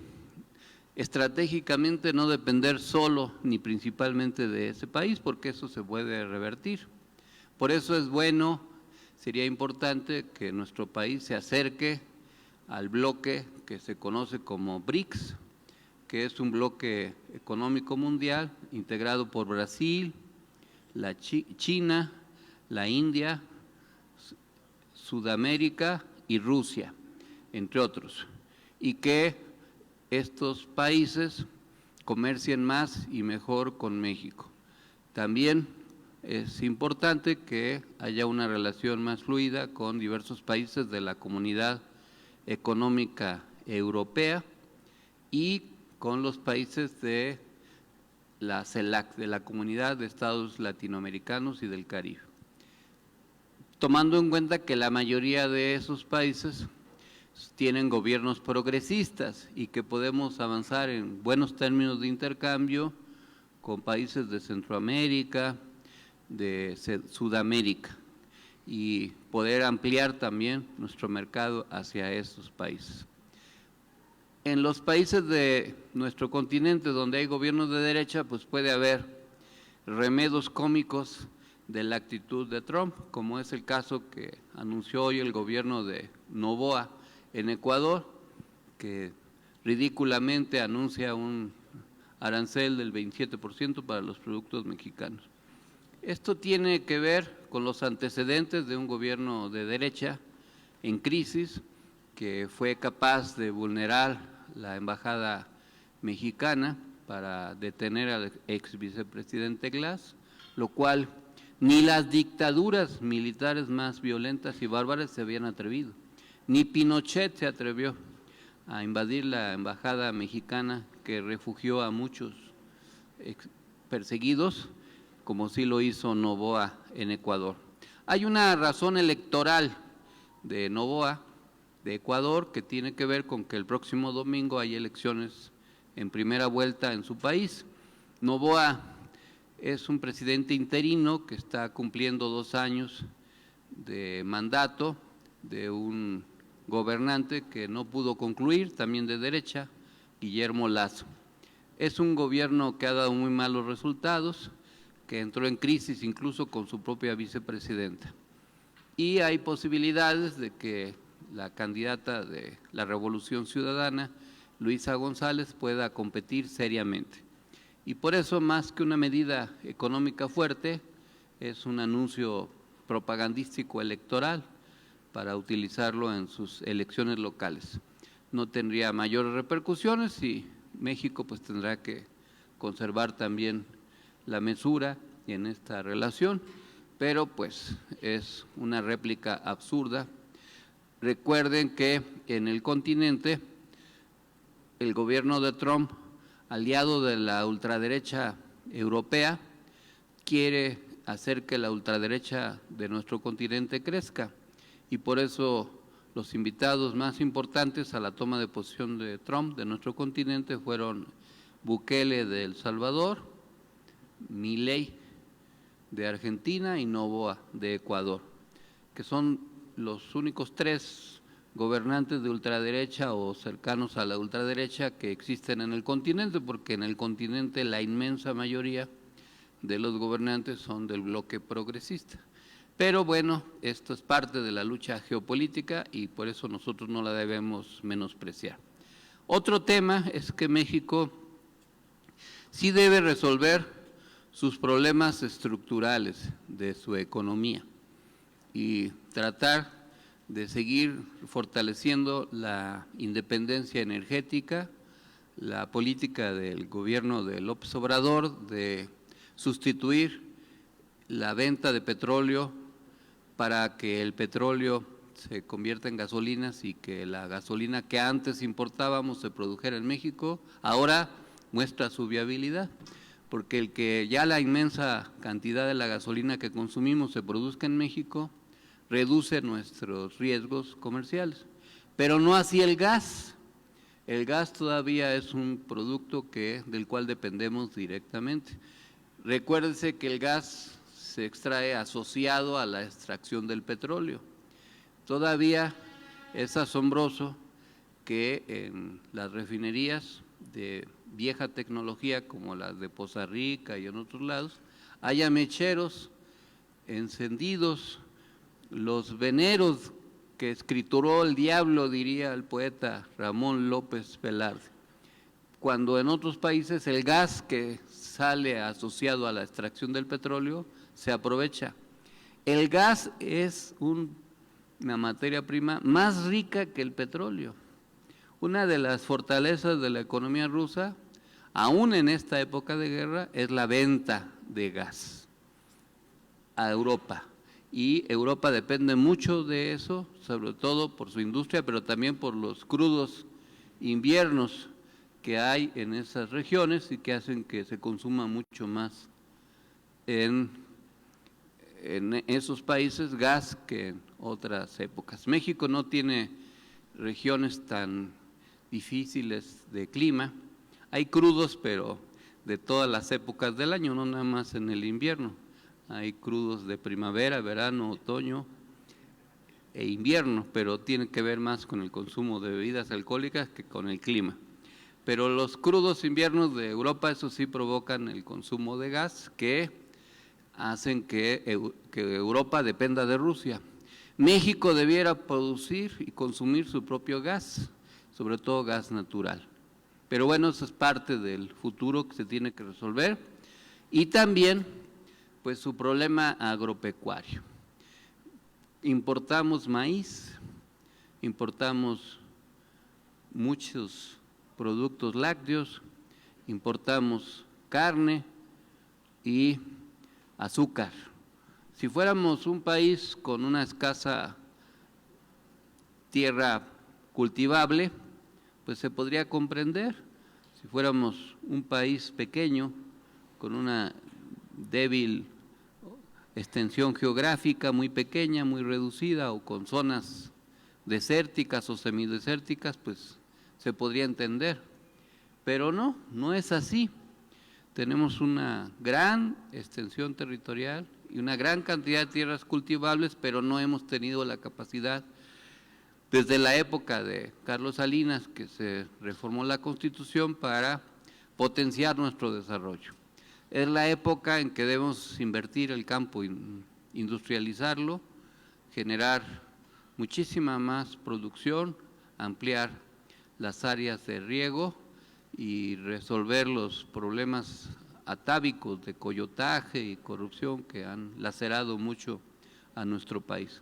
estratégicamente no depender solo ni principalmente de ese país, porque eso se puede revertir. Por eso es bueno, sería importante que nuestro país se acerque al bloque que se conoce como BRICS, que es un bloque económico mundial integrado por Brasil, la China, la India, Sudamérica y Rusia, entre otros, y que estos países comercien más y mejor con México. También es importante que haya una relación más fluida con diversos países de la Comunidad Económica Europea y con los países de la CELAC, de la Comunidad de Estados Latinoamericanos y del Caribe. tomando en cuenta que la mayoría de esos países tienen gobiernos progresistas y que podemos avanzar en buenos términos de intercambio con países de Centroamérica, de Sudamérica, y poder ampliar también nuestro mercado hacia esos países. En los países de nuestro continente donde hay gobiernos de derecha, pues puede haber remedios cómicos de la actitud de Trump, como es el caso que anunció hoy el gobierno de Noboa en Ecuador, que ridículamente anuncia un arancel del 27% para los productos mexicanos. Esto tiene que ver con los antecedentes de un gobierno de derecha en crisis que fue capaz de vulnerar la embajada mexicana para detener al ex vicepresidente Glass, lo cual ni las dictaduras militares más violentas y bárbaras se habían atrevido, ni Pinochet se atrevió a invadir la embajada mexicana que refugió a muchos perseguidos, como sí lo hizo Noboa en Ecuador. Hay una razón electoral de Noboa, de Ecuador, que tiene que ver con que el próximo domingo hay elecciones en primera vuelta en su país. Noboa es un presidente interino que está cumpliendo 2 años de mandato de un gobernante que no pudo concluir, también de derecha, Guillermo Lasso. Es un gobierno que ha dado muy malos resultados, que entró en crisis incluso con su propia vicepresidenta. Y hay posibilidades de que la candidata de la Revolución Ciudadana, Luisa González, pueda competir seriamente. Y por eso, más que una medida económica fuerte, es un anuncio propagandístico electoral para utilizarlo en sus elecciones locales. No tendría mayores repercusiones y México pues tendrá que conservar también la mesura en esta relación, pero pues es una réplica absurda. Recuerden que en el continente el gobierno de Trump, aliado de la ultraderecha europea, quiere hacer que la ultraderecha de nuestro continente crezca y por eso los invitados más importantes a la toma de posición de Trump de nuestro continente fueron Bukele de El Salvador, Milei de Argentina y Noboa de Ecuador, que son los únicos 3 gobernantes de ultraderecha o cercanos a la ultraderecha que existen en el continente, porque en el continente la inmensa mayoría de los gobernantes son del bloque progresista. Pero bueno, esto es parte de la lucha geopolítica y por eso nosotros no la debemos menospreciar. Otro tema es que México sí debe resolver sus problemas estructurales de su economía y tratar de seguir fortaleciendo la independencia energética, la política del gobierno de López Obrador de sustituir la venta de petróleo para que el petróleo se convierta en gasolinas y que la gasolina que antes importábamos se produjera en México, ahora muestra su viabilidad, porque el que ya la inmensa cantidad de la gasolina que consumimos se produzca en México reduce nuestros riesgos comerciales, pero no así el gas. El gas todavía es un producto del cual dependemos directamente. Recuérdense que el gas se extrae asociado a la extracción del petróleo. Todavía es asombroso que en las refinerías de vieja tecnología como las de Poza Rica y en otros lados haya mecheros encendidos, los veneros que escrituró el diablo, diría el poeta Ramón López Velarde, cuando en otros países el gas que sale asociado a la extracción del petróleo se aprovecha. El gas es una materia prima más rica que el petróleo. Una de las fortalezas de la economía rusa, aún en esta época de guerra, es la venta de gas a Europa. Y Europa depende mucho de eso, sobre todo por su industria, pero también por los crudos inviernos que hay en esas regiones y que hacen que se consuma mucho más en en esos países gas que en otras épocas. México no tiene regiones tan difíciles de clima. Hay crudos, pero de todas las épocas del año, no nada más en el invierno. Hay crudos de primavera, verano, otoño e invierno, pero tiene que ver más con el consumo de bebidas alcohólicas que con el clima. Pero los crudos inviernos de Europa, eso sí, provocan el consumo de gas que hacen que Europa dependa de Rusia. México debiera producir y consumir su propio gas, sobre todo gas natural. Pero bueno, eso es parte del futuro que se tiene que resolver. Y también, pues, su problema agropecuario. Importamos maíz, importamos muchos productos lácteos, importamos carne y azúcar. Si fuéramos un país con una escasa tierra cultivable, pues se podría comprender. Si fuéramos un país pequeño, con una débil extensión geográfica muy pequeña, muy reducida, o con zonas desérticas o semidesérticas, pues se podría entender. Pero no, no es así. Tenemos una gran extensión territorial y una gran cantidad de tierras cultivables, pero no hemos tenido la capacidad, desde la época de Carlos Salinas, que se reformó la Constitución, para potenciar nuestro desarrollo. Es la época en que debemos invertir el campo, industrializarlo, generar muchísima más producción, ampliar las áreas de riego y resolver los problemas atávicos de coyotaje y corrupción que han lacerado mucho a nuestro país.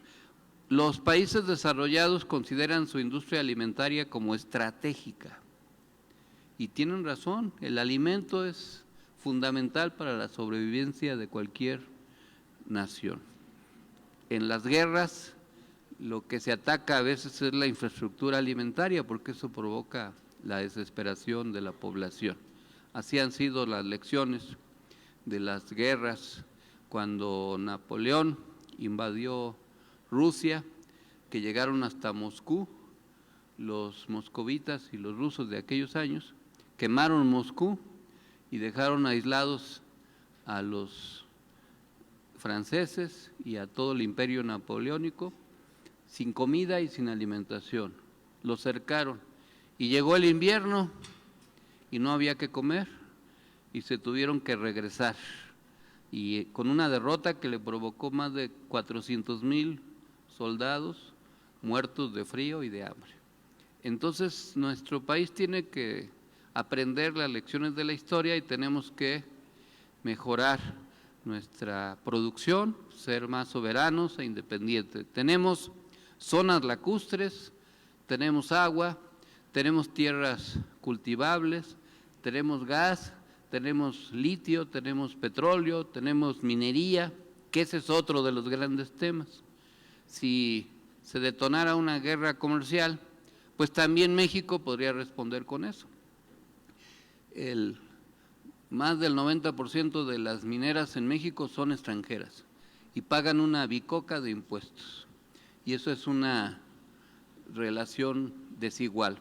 Los países desarrollados consideran su industria alimentaria como estratégica y tienen razón, el alimento es fundamental para la sobrevivencia de cualquier nación. En las guerras lo que se ataca a veces es la infraestructura alimentaria, porque eso provoca la desesperación de la población. Así han sido las lecciones de las guerras cuando Napoleón invadió Rusia, que llegaron hasta Moscú. Los moscovitas y los rusos de aquellos años quemaron Moscú y dejaron aislados a los franceses y a todo el imperio napoleónico sin comida y sin alimentación. Los cercaron y llegó el invierno y no había que comer y se tuvieron que regresar, y con una derrota que le provocó más de 400,000 soldados muertos de frío y de hambre. Entonces nuestro país tiene que aprender las lecciones de la historia y tenemos que mejorar nuestra producción, ser más soberanos e independientes. Tenemos zonas lacustres, tenemos agua, tenemos tierras cultivables, tenemos gas, tenemos litio, tenemos petróleo, tenemos minería, que ese es otro de los grandes temas. Si se detonara una guerra comercial, pues también México podría responder con eso. Más del 90% de las mineras en México son extranjeras y pagan una bicoca de impuestos, y eso es una relación desigual.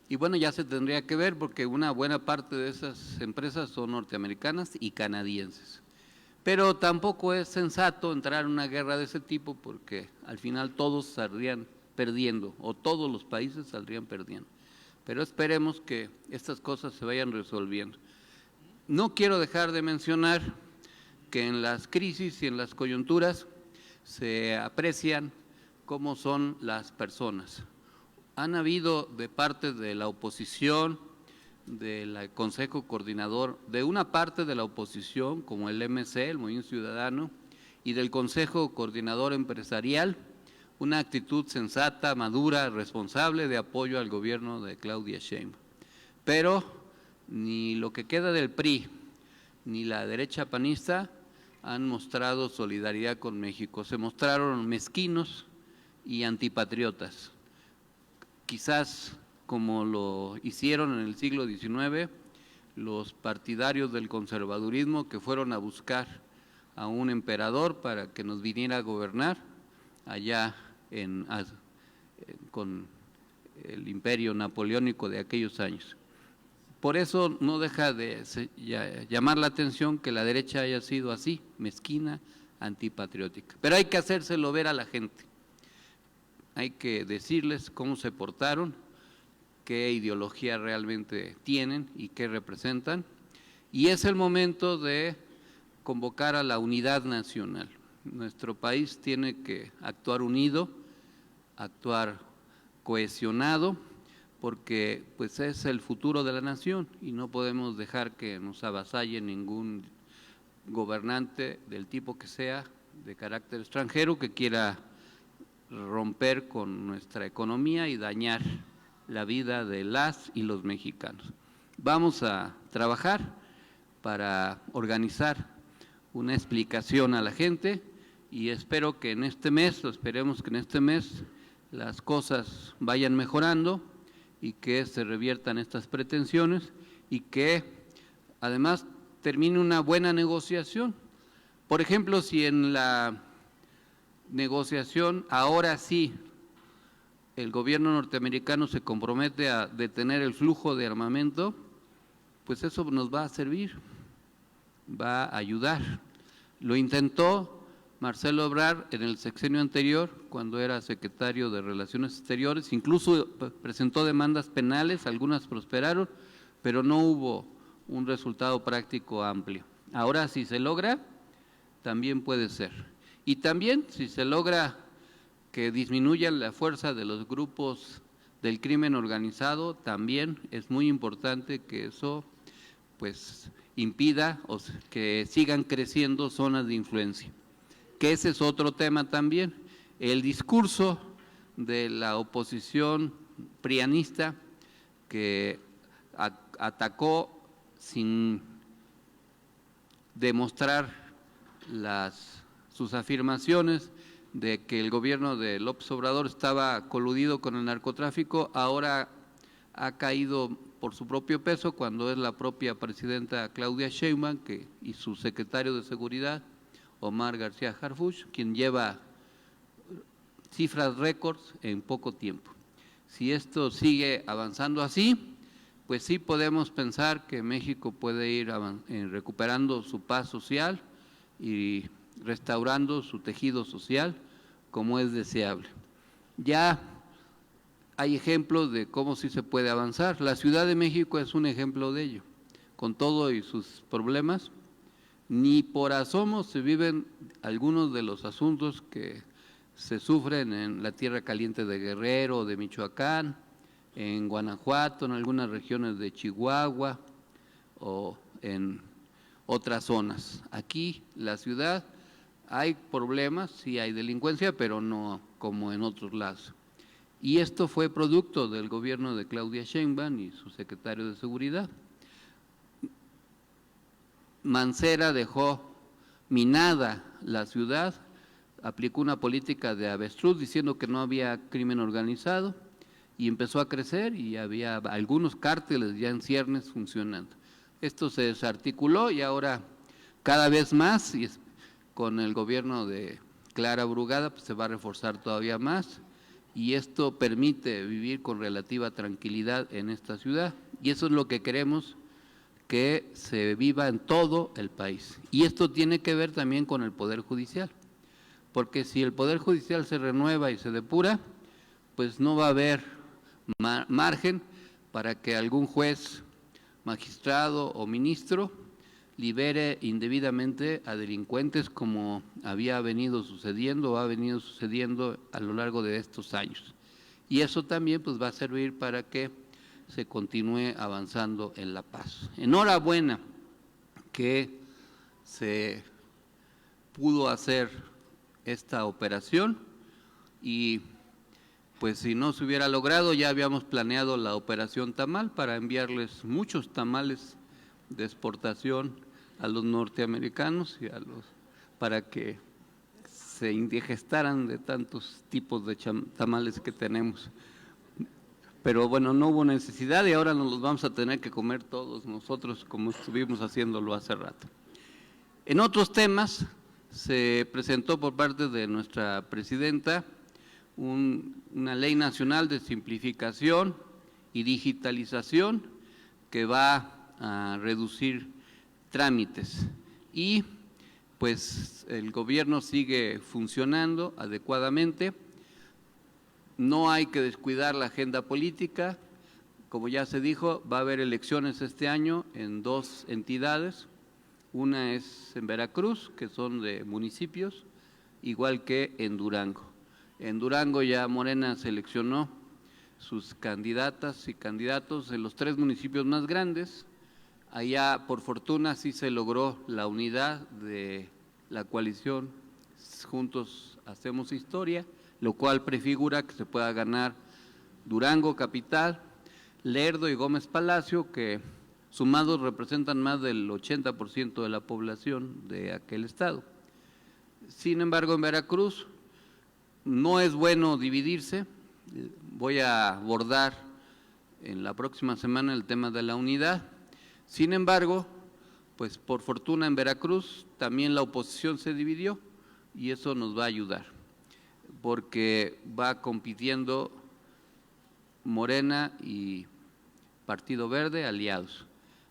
Y bueno, ya se tendría que ver, porque una buena parte de esas empresas son norteamericanas y canadienses. Pero tampoco es sensato entrar en una guerra de ese tipo, porque al final todos saldrían perdiendo, o todos los países saldrían perdiendo. Pero esperemos que estas cosas se vayan resolviendo. No quiero dejar de mencionar que en las crisis y en las coyunturas se aprecian cómo son las personas. Han habido de parte de la oposición, del Consejo Coordinador, de una parte de la oposición, como el MC, el Movimiento Ciudadano, y del Consejo Coordinador Empresarial, una actitud sensata, madura, responsable de apoyo al gobierno de Claudia Sheinbaum. Pero ni lo que queda del PRI, ni la derecha panista han mostrado solidaridad con México. Se mostraron mezquinos y antipatriotas. Quizás como lo hicieron en el siglo XIX los partidarios del conservadurismo, que fueron a buscar a un emperador para que nos viniera a gobernar allá con el imperio napoleónico de aquellos años. Por eso no deja de llamar la atención que la derecha haya sido así, mezquina, antipatriótica. Pero hay que hacérselo ver a la gente, hay que decirles cómo se portaron, qué ideología realmente tienen y qué representan, y es el momento de convocar a la unidad nacional. Nuestro país tiene que actuar unido, actuar cohesionado, porque pues es el futuro de la nación y no podemos dejar que nos avasalle ningún gobernante del tipo que sea, de carácter extranjero, que quiera romper con nuestra economía y dañar la vida de las y los mexicanos. Vamos a trabajar para organizar una explicación a la gente y espero que en este mes, esperemos que en este mes las cosas vayan mejorando y que se reviertan estas pretensiones y que además termine una buena negociación. Por ejemplo, si en la negociación ahora sí el gobierno norteamericano se compromete a detener el flujo de armamento, pues eso nos va a servir, va a ayudar. Lo intentó Marcelo Ebrard en el sexenio anterior, cuando era secretario de Relaciones Exteriores, incluso presentó demandas penales, algunas prosperaron, pero no hubo un resultado práctico amplio. Ahora, si se logra, también puede ser. Y también, si se logra que disminuya la fuerza de los grupos del crimen organizado, también es muy importante que eso pues impida que sigan creciendo zonas de influencia, que ese es otro tema también. El discurso de la oposición prianista que atacó sin demostrar sus afirmaciones de que el gobierno de López Obrador estaba coludido con el narcotráfico, ahora ha caído por su propio peso cuando es la propia presidenta Claudia Sheinbaum y su secretario de Seguridad, Omar García Harfuch, quien lleva cifras récords en poco tiempo. Si esto sigue avanzando así, pues sí podemos pensar que México puede ir recuperando su paz social y restaurando su tejido social como es deseable. Ya hay ejemplos de cómo sí se puede avanzar. La Ciudad de México es un ejemplo de ello. Con todo y sus problemas, ni por asomo se viven algunos de los asuntos que se sufren en la tierra caliente de Guerrero, de Michoacán, en Guanajuato, en algunas regiones de Chihuahua o en otras zonas. Aquí, la ciudad, hay problemas, sí hay delincuencia, pero no como en otros lados. Y esto fue producto del gobierno de Claudia Sheinbaum y su secretario de Seguridad. Mancera dejó minada la ciudad, aplicó una política de avestruz diciendo que no había crimen organizado y empezó a crecer y había algunos cárteles ya en ciernes funcionando. Esto se desarticuló y ahora cada vez más, y con el gobierno de Clara Brugada, pues se va a reforzar todavía más y esto permite vivir con relativa tranquilidad en esta ciudad y eso es lo que queremos que se viva en todo el país. Y esto tiene que ver también con el Poder Judicial, porque si el Poder Judicial se renueva y se depura, pues no va a haber margen para que algún juez, magistrado o ministro libere indebidamente a delincuentes como había venido sucediendo o ha venido sucediendo a lo largo de estos años. Y eso también pues va a servir para que se continúe avanzando en la paz. Enhorabuena que se pudo hacer esta operación y pues si no se hubiera logrado ya habíamos planeado la operación Tamal para enviarles muchos tamales de exportación a los norteamericanos y para que se indigestaran de tantos tipos de tamales que tenemos. Pero bueno, no hubo necesidad y ahora nos los vamos a tener que comer todos nosotros como estuvimos haciéndolo hace rato. En otros temas, se presentó por parte de nuestra presidenta una ley nacional de simplificación y digitalización que va a reducir trámites y pues el gobierno sigue funcionando adecuadamente. No hay que descuidar la agenda política. Como ya se dijo, va a haber elecciones este año en 2 entidades. Una es en Veracruz, que son de municipios, igual que en Durango. En Durango ya Morena seleccionó sus candidatas y candidatos en los 3 municipios más grandes. Allá, por fortuna, sí se logró la unidad de la coalición Juntos Hacemos Historia, lo cual prefigura que se pueda ganar Durango capital, Lerdo y Gómez Palacio, que sumados representan más del 80% de la población de aquel estado. Sin embargo, en Veracruz no es bueno dividirse. Voy a abordar en la próxima semana el tema de la unidad. Sin embargo, pues por fortuna en Veracruz también la oposición se dividió y eso nos va a ayudar, porque va compitiendo Morena y Partido Verde aliados,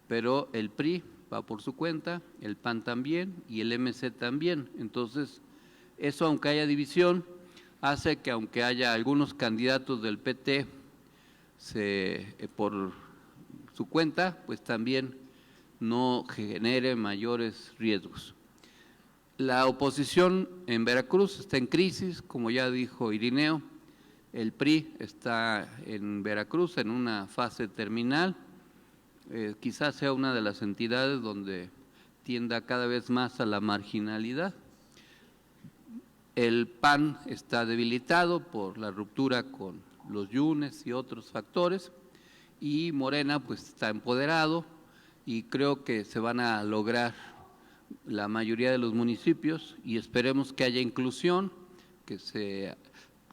pero el PRI va por su cuenta, el PAN también y el MC también. Entonces, eso, aunque haya división, hace que aunque haya algunos candidatos del PT por su cuenta, pues también no genere mayores riesgos. La oposición en Veracruz está en crisis, como ya dijo Irineo. El PRI está en Veracruz en una fase terminal, quizás sea una de las entidades donde tienda cada vez más a la marginalidad. El PAN está debilitado por la ruptura con los Yunes y otros factores, y Morena pues está empoderado y creo que se van a lograr la mayoría de los municipios y esperemos que haya inclusión, que se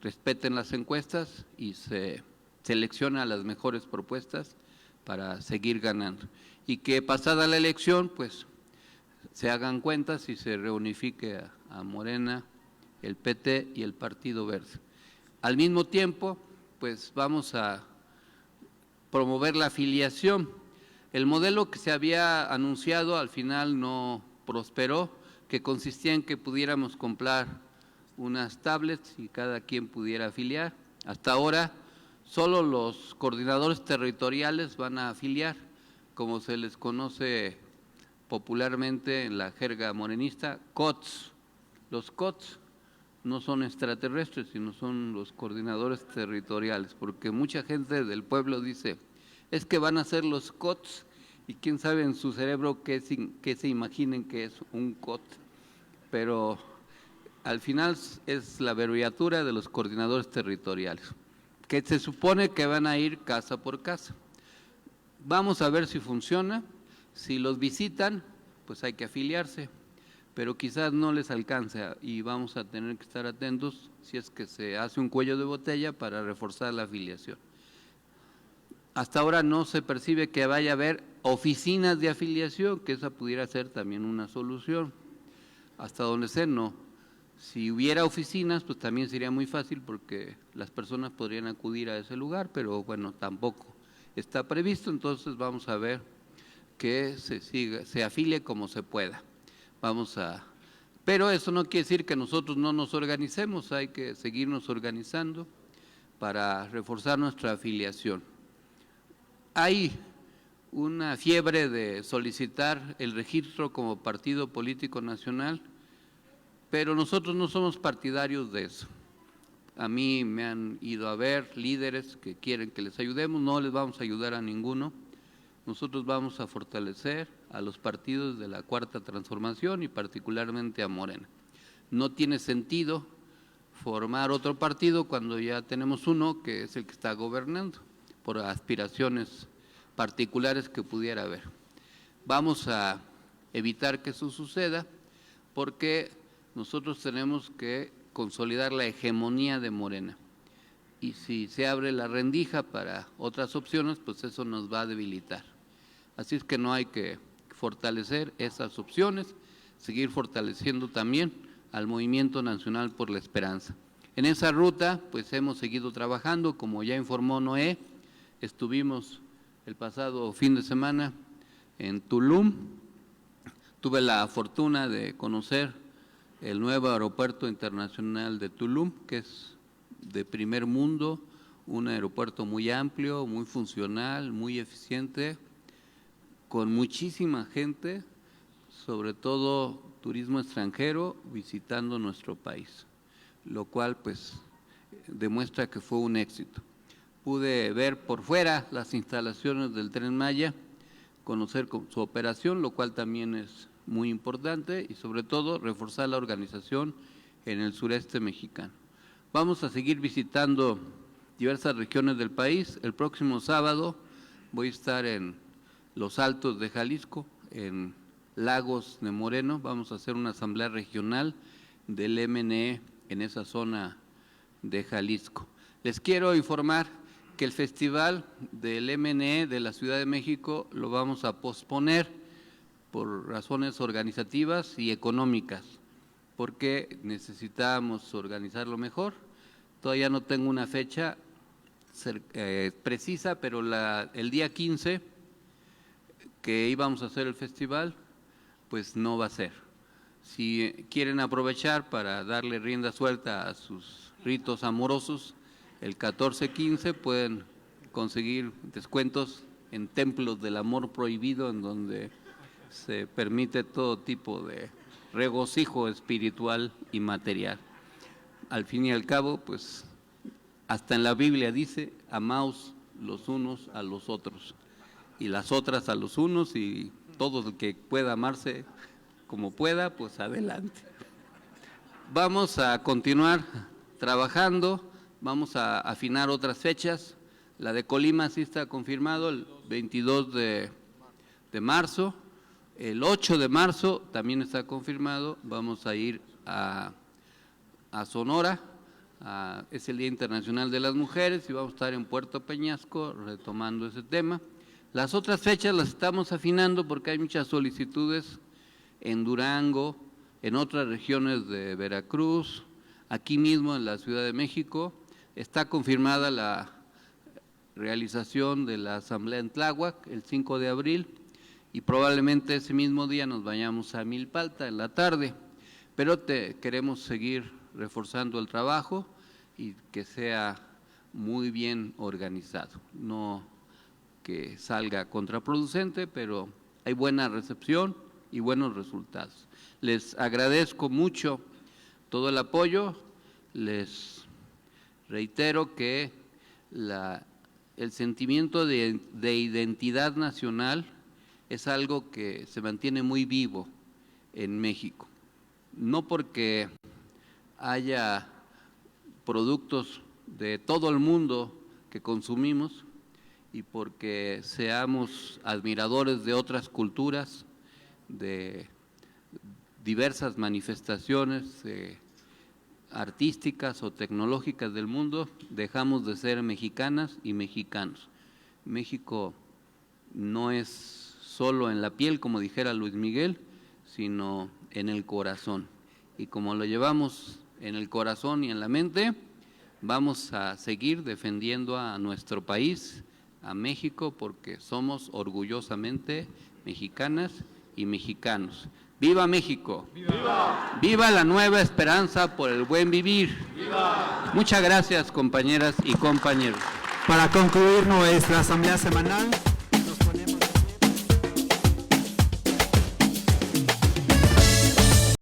respeten las encuestas y se selecciona las mejores propuestas para seguir ganando. Y que pasada la elección, pues se hagan cuentas y se reunifique a Morena, el PT y el Partido Verde. Al mismo tiempo, pues vamos a promover la afiliación. El modelo que se había anunciado al final no prosperó, que consistía en que pudiéramos comprar unas tablets y cada quien pudiera afiliar. Hasta ahora solo los coordinadores territoriales van a afiliar, como se les conoce popularmente en la jerga morenista, COTS. Los COTS no son extraterrestres, sino son los coordinadores territoriales, porque mucha gente del pueblo dice, es que van a ser los COTS, y quién sabe en su cerebro qué se imaginen que es un COT, pero al final es la abreviatura de los coordinadores territoriales, que se supone que van a ir casa por casa. Vamos a ver si funciona. Si los visitan, pues hay que afiliarse, pero quizás no les alcance y vamos a tener que estar atentos si es que se hace un cuello de botella para reforzar la afiliación. Hasta ahora no se percibe que vaya a haber oficinas de afiliación, que esa pudiera ser también una solución. Hasta donde sé, no. Si hubiera oficinas, pues también sería muy fácil porque las personas podrían acudir a ese lugar, pero bueno, tampoco está previsto, entonces vamos a ver que se afilie como se pueda. Pero eso no quiere decir que nosotros no nos organicemos, hay que seguirnos organizando para reforzar nuestra afiliación. Hay una fiebre de solicitar el registro como partido político nacional, pero nosotros no somos partidarios de eso. A mí me han ido a ver líderes que quieren que les ayudemos, no les vamos a ayudar a ninguno. Nosotros vamos a fortalecer a los partidos de la Cuarta Transformación y particularmente a Morena. No tiene sentido formar otro partido cuando ya tenemos uno que es el que está gobernando, por aspiraciones particulares que pudiera haber. Vamos a evitar que eso suceda porque nosotros tenemos que consolidar la hegemonía de Morena. Y si se abre la rendija para otras opciones, pues eso nos va a debilitar. Así es que no hay que fortalecer esas opciones, seguir fortaleciendo también al Movimiento Nacional por la Esperanza. En esa ruta, pues hemos seguido trabajando, como ya informó Noé, estuvimos el pasado fin de semana en Tulum. Tuve la fortuna de conocer el nuevo aeropuerto internacional de Tulum, que es de primer mundo, un aeropuerto muy amplio, muy funcional, muy eficiente, con muchísima gente, sobre todo turismo extranjero, visitando nuestro país, lo cual pues demuestra que fue un éxito. Pude ver por fuera las instalaciones del Tren Maya, conocer su operación, lo cual también es muy importante, y sobre todo reforzar la organización en el sureste mexicano. Vamos a seguir visitando diversas regiones del país. El próximo sábado voy a estar en Los Altos de Jalisco, en Lagos de Moreno. Vamos a hacer una asamblea regional del MNE en esa zona de Jalisco. Les quiero informar que el festival del MNE de la Ciudad de México lo vamos a posponer por razones organizativas y económicas, porque necesitamos organizarlo mejor. Todavía no tengo una fecha precisa, pero el día 15 que íbamos a hacer el festival, pues no va a ser. Si quieren aprovechar para darle rienda suelta a sus ritos amorosos, el 14-15 pueden conseguir descuentos en templos del amor prohibido, en donde se permite todo tipo de regocijo espiritual y material. Al fin y al cabo, pues hasta en la Biblia dice: amaos los unos a los otros, y las otras a los unos, y todo el que pueda amarse como pueda, pues adelante. Vamos a continuar trabajando, vamos a afinar otras fechas. La de Colima sí está confirmado, el 22 de marzo. El 8 de marzo también está confirmado. Vamos a ir a Sonora, es el Día Internacional de las Mujeres, y vamos a estar en Puerto Peñasco retomando ese tema. Las otras fechas las estamos afinando porque hay muchas solicitudes en Durango, en otras regiones de Veracruz, aquí mismo en la Ciudad de México. Está confirmada la realización de la asamblea en Tláhuac el 5 de abril, y probablemente ese mismo día nos vayamos a Milpalta en la tarde, pero queremos seguir reforzando el trabajo y que sea muy bien organizado, no que salga contraproducente, pero hay buena recepción y buenos resultados. Les agradezco mucho todo el apoyo, les reitero que el sentimiento de identidad nacional es algo que se mantiene muy vivo en México, no porque haya productos de todo el mundo que consumimos y porque seamos admiradores de otras culturas, de diversas manifestaciones artísticas o tecnológicas del mundo, dejamos de ser mexicanas y mexicanos. México no es solo en la piel, como dijera Luis Miguel, sino en el corazón. Y como lo llevamos en el corazón y en la mente, vamos a seguir defendiendo a nuestro país, a México, porque somos orgullosamente mexicanas y mexicanos. ¡Viva México! ¡Viva! ¡Viva la nueva esperanza por el buen vivir! ¡Viva! Muchas gracias, compañeras y compañeros. Para concluir nuestra asamblea semanal,